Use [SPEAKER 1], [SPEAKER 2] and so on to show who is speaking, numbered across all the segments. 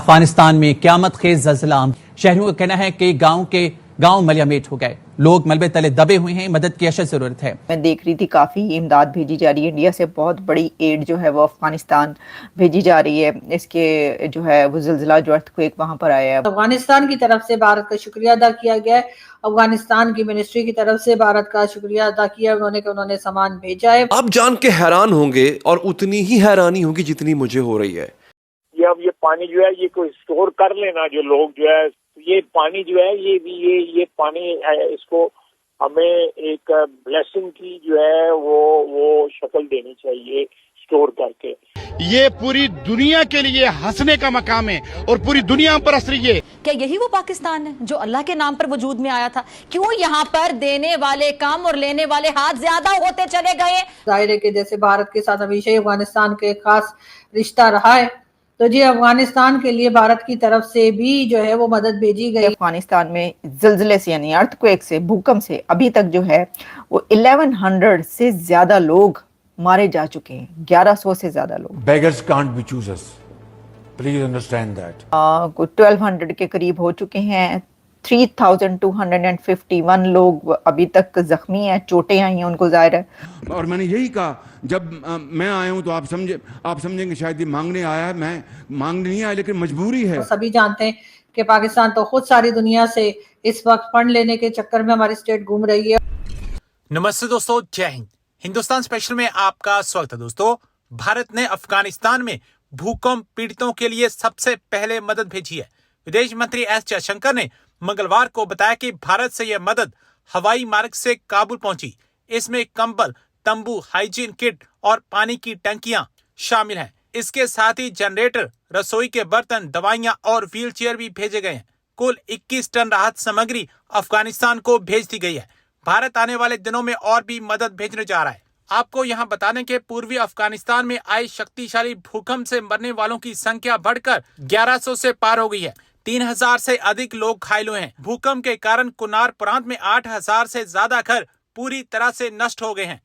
[SPEAKER 1] افغانستان میں قیامت خیز زلزلہ، شہریوں کا کہنا ہے کہ گاؤں ملیا میٹ ہو گئے، لوگ ملبے تلے دبے ہوئے ہیں، مدد کی اشد ضرورت ہے۔
[SPEAKER 2] میں دیکھ رہی تھی کافی امداد بھیجی جا رہی ہے، انڈیا سے بہت بڑی ایڈ جو ہے وہ افغانستان بھیجی جا رہی ہے۔ اس کے جو ہے وہ زلزلہ جو ارتھ کویک وہاں پر آیا ہے،
[SPEAKER 3] افغانستان کی طرف سے بھارت کا شکریہ ادا کیا گیا ہے۔ افغانستان کی منسٹری کی طرف سے بھارت کا شکریہ ادا کیا انہوں نے سامان بھیجا ہے۔
[SPEAKER 4] آپ جان کے حیران ہوں گے اور اتنی ہی حیرانی ہوگی جتنی مجھے ہو رہی ہے۔
[SPEAKER 5] اب یہ پانی جو ہے یہ کوئی اسٹور کر لینا جو لوگ جو ہے یہ پانی جو ہے یہ پانی اس کو ہمیں ایک بلیسنگ کی جو ہے وہ شکل دینی چاہیے اسٹور کر کے۔
[SPEAKER 6] یہ پوری دنیا کے لیے ہنسنے کا مقام ہے اور پوری دنیا پر ہنس رہی ہے۔
[SPEAKER 7] کیا یہی وہ پاکستان ہے جو اللہ کے نام پر وجود میں آیا تھا؟ کیوں یہاں پر دینے والے کم اور لینے والے ہاتھ زیادہ ہوتے چلے گئے؟
[SPEAKER 3] ظاہر ہے کہ جیسے بھارت کے ساتھ ہمیشہ ہی افغانستان کا ایک خاص رشتہ رہا ہے، تو جی افغانستان کے لیے بھارت کی طرف سے بھی جو ہے وہ مدد بھیجی گئی۔
[SPEAKER 2] افغانستان میں زلزلے سے یعنی ارتھ کویک سے، بھوکم سے ابھی تک جو ہے وہ 1100 سے زیادہ لوگ مارے جا چکے ہیں، 1100 سے زیادہ لوگ۔
[SPEAKER 8] Beggars can't be choosers. Please understand that.
[SPEAKER 2] 1200 کے قریب ہو چکے ہیں، 3251 لوگ ابھی تک زخمی ہیں، چوٹیں آئی ہیں ان کو ظاہر ہے۔
[SPEAKER 8] اور میں نے یہی کہا جب میں آیا ہوں تو آپ سمجھیں کہ شاید یہ مانگنے آیا ہے، میں مانگنے نہیں آیا لیکن مجبوری ہے۔
[SPEAKER 3] سبھی جانتے ہیں کہ پاکستان تو خود ساری دنیا سے اس وقت فنڈ لینے کے چکر میں ہماری اسٹیٹ گھوم رہی ہے۔
[SPEAKER 9] نمستے دوستو، جے ہند، ہندوستان اسپیشل میں آپ کا سواگت ہے۔ دوستو، بھارت نے افغانستان میں بھوکمپ پیڑتوں کے لیے سب سے پہلے مدد بھیجی ہے۔ ودیش منتری ایس جے شنکر نے منگلوار کو بتایا کہ بھارت سے یہ مدد ہوائی مارگ سے کابل پہنچی۔ اس میں کمبل، تمبو، ہائیجین کٹ اور پانی کی ٹنکیاں شامل ہیں۔ اس کے ساتھ ہی جنریٹر، رسوئی کے برتن، دوائیاں اور ویل چیئر بھی بھیجے گئے ہیں۔ کل 21 ٹن راحت سمگری افغانستان کو بھیج دی گئی ہے۔ بھارت آنے والے دنوں میں اور بھی مدد بھیجنے جا رہا ہے۔ آپ کو یہاں بتانے کے پوروی افغانستان میں آئے شکتی شالی بھوکمپ سے مرنے والوں کی سنکھیا بڑھ کر 1100 سے پار ہو گئی ہے۔ 3000 سے ادھک لوگ گھائل ہوئے ہیں۔ بھوکمپ کے کارن کنار پرانت میں 8000 سے زیادہ گھر پوری طرح سے نشٹ ہو گئے ہیں۔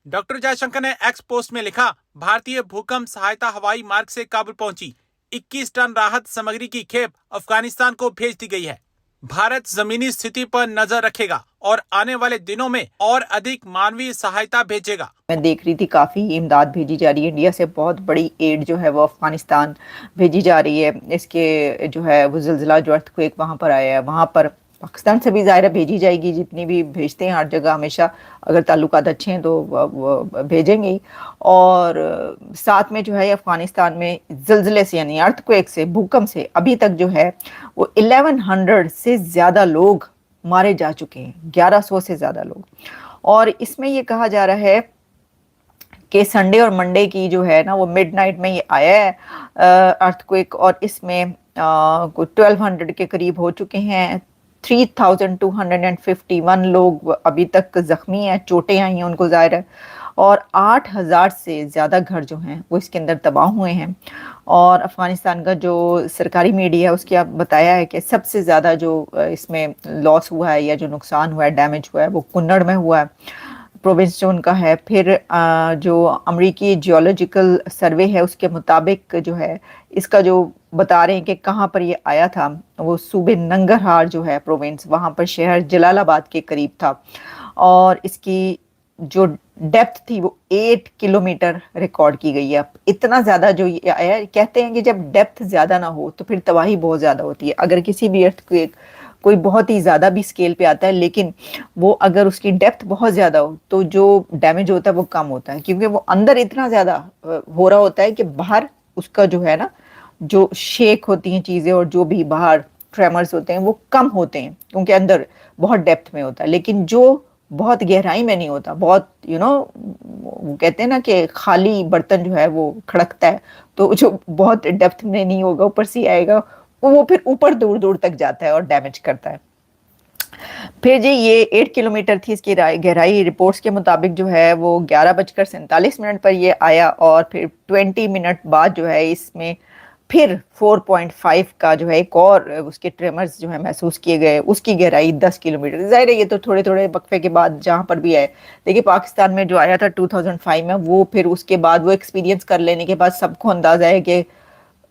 [SPEAKER 9] ڈاکٹر جے شنکر نے ایکس پوسٹ میں لکھا، بھارتی بھوکمپ سہایتا ہوائی مارگ سے کابل پہنچی۔ 21 ٹن راحت سمگری کی کھیپ افغانستان کو بھیج دی گئی ہے۔ بھارت زمینی استھتی پر نظر رکھے گا اور آنے والے دنوں میں اور ادھک مانوی سہایتا بھیجے گا۔
[SPEAKER 2] میں دیکھ رہی تھی کافی امداد بھیجی جا رہی ہے، انڈیا سے بہت بڑی ایڈ جو ہے وہ افغانستان بھیجی جا رہی ہے۔ اس کے جو ہے وہ زلزلہ جو ارتھ کویک وہاں پر آیا ہے، وہاں پر پاکستان سے بھی ظاہر بھیجی جائے گی، جتنی بھی بھیجتے ہیں ہر جگہ ہمیشہ اگر تعلقات اچھے ہیں تو وہ بھیجیں گے ہی۔ اور ساتھ میں جو ہے افغانستان میں زلزلے سے یعنی ارتھ کویک سے، بھوکمپ سے ابھی تک جو ہے وہ 1100 سے زیادہ لوگ مارے جا چکے ہیں، 1100 سے زیادہ لوگ۔ اور اس میں یہ کہا جا رہا ہے کہ سنڈے اور منڈے کی جو ہے نا وہ مڈ نائٹ میں یہ آیا ہے ارتھ کویک، اور اس میں 1200 کے قریب ہو چکے ہیں، 3251 لوگ ابھی تک زخمی ہیں، چوٹیں آئی ہیں ان کو ظاہر ہے، اور 8000 سے زیادہ گھر جو ہیں وہ اس کے اندر تباہ ہوئے ہیں۔ اور افغانستان کا جو سرکاری میڈیا ہے اس کی بتایا ہے کہ سب سے زیادہ جو اس میں لاس ہوا ہے یا جو نقصان ہوا ہے، ڈیمیج ہوا ہے، وہ کنڑ میں ہوا ہے، پروونس جو ان کا ہے۔ پھر جو امریکی جیولوجیکل سروے ہے اس کے مطابق جو ہے اس کا جو بتا رہے ہیں کہ کہاں پر یہ آیا تھا، وہ صوبے ننگرہار جو ہے پروونس، وہاں پر شہر جلال آباد کے قریب تھا، اور اس کی جو ڈیپتھ تھی وہ 8 کلومیٹر ریکارڈ کی گئی ہے۔ اتنا زیادہ جو یہ آیا، کہتے ہیں کہ جب ڈیپتھ زیادہ نہ ہو تو پھر تباہی بہت زیادہ ہوتی ہے۔ اگر کسی بھی ارتھ کوئی بہت ہی زیادہ بھی سکیل پہ آتا ہے، لیکن وہ اگر اس کی ڈیپتھ بہت زیادہ ہو تو جو ڈیمیج ہوتا ہے وہ کم ہوتا ہے، کیونکہ وہ اندر اتنا زیادہ ہو رہا ہوتا ہے کہ باہر اس کا جو ہے نا جو شیک ہوتی ہیں چیزیں اور جو بھی باہر ٹریمرز ہوتے ہیں وہ کم ہوتے ہیں، کیونکہ اندر بہت ڈیپتھ میں ہوتا ہے۔ لیکن جو بہت گہرائی میں نہیں ہوتا، بہت وہ کہتے ہیں نا کہ خالی برتن جو ہے وہ کھڑکتا ہے، تو جو بہت ڈیپتھ میں نہیں ہوگا اوپر سے آئے گا وہ پھر اوپر دور دور تک جاتا ہے اور ڈیمیج کرتا ہے۔ پھر جی یہ 8 کلومیٹر تھی اس کی گہرائی، رپورٹس کے مطابق جو ہے وہ 11:47 پر یہ آیا، اور پھر 20 منٹ بعد جو ہے اس میں پھر 4.5 کا جو ہے ایک اور اس کے ٹریمرز جو ہے محسوس کیے گئے، اس کی گہرائی 10 کلومیٹر۔ ظاہر ہے یہ تو تھوڑے تھوڑے وقفے کے بعد جہاں پر بھی آئے، دیکھیے پاکستان میں جو آیا تھا 2005 میں، وہ پھر اس کے بعد وہ ایکسپیرینس کر لینے کے بعد سب کو اندازہ ہے کہ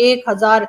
[SPEAKER 3] 1000